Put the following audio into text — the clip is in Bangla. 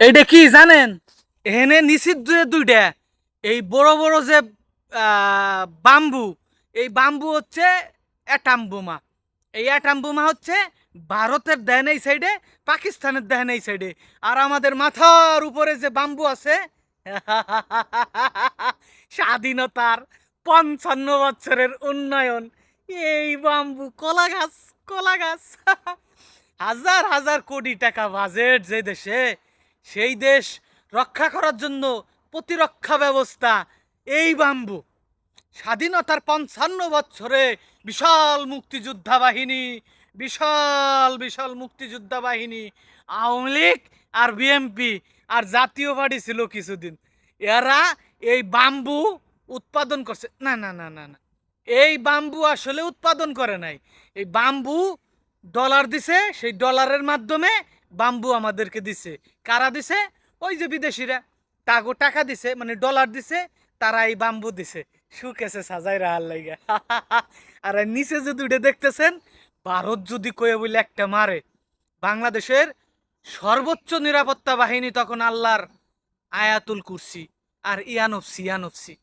এইটা কি জানেন? এখানে নিষিদ্ধ যে দুইটা, এই বড় বড় যে বাম্বু, এই বাম্বু হচ্ছে অ্যাটাম বোমা। এই অ্যাটাম বোমা হচ্ছে ভারতের দেন এই সাইডে, পাকিস্তানের দেন এই সাইডে। আর আমাদের মাথার উপরে যে বাম্বু আছে, স্বাধীনতার ৫৫ বছরের উন্নয়ন, এই বাম্বু কলা গাছ, কলা গাছ। হাজার হাজার কোটি টাকা বাজেট যে দেশে, সেই দেশ রক্ষা করার জন্য প্রতিরক্ষা ব্যবস্থা এই বাম্বু। স্বাধীনতার ৫৫ বছরে বিশাল মুক্তিযোদ্ধা বাহিনী, বিশাল বিশাল মুক্তিযোদ্ধা বাহিনী, আওয়ামী লীগ আর বিএমপি আর জাতীয় পার্টি ছিল কিছুদিন, এরা এই বাম্বু উৎপাদন করছে। না না না না না, এই বাম্বু আসলে উৎপাদন করে নাই। এই বাম্বু ডলার দিছে, সেই ডলারের মাধ্যমে বাম্বু আমাদেরকে দিছে। কারা দিছে? ওই যে বিদেশিরা, তাগো টাকা দিছে, মানে ডলার দিছে, তারা এই বাম্বু দিছে সুকেছে সাজাই রাহার লাইগা। আর এই নিচে যে দুইটা দেখতেছেন, ভারত যদি কয়ে বলে একটা মারে, বাংলাদেশের সর্বোচ্চ নিরাপত্তা বাহিনী তখন আল্লাহর আয়াতুল কুরসি আর ইয়ানফসি ইয়ানফসি।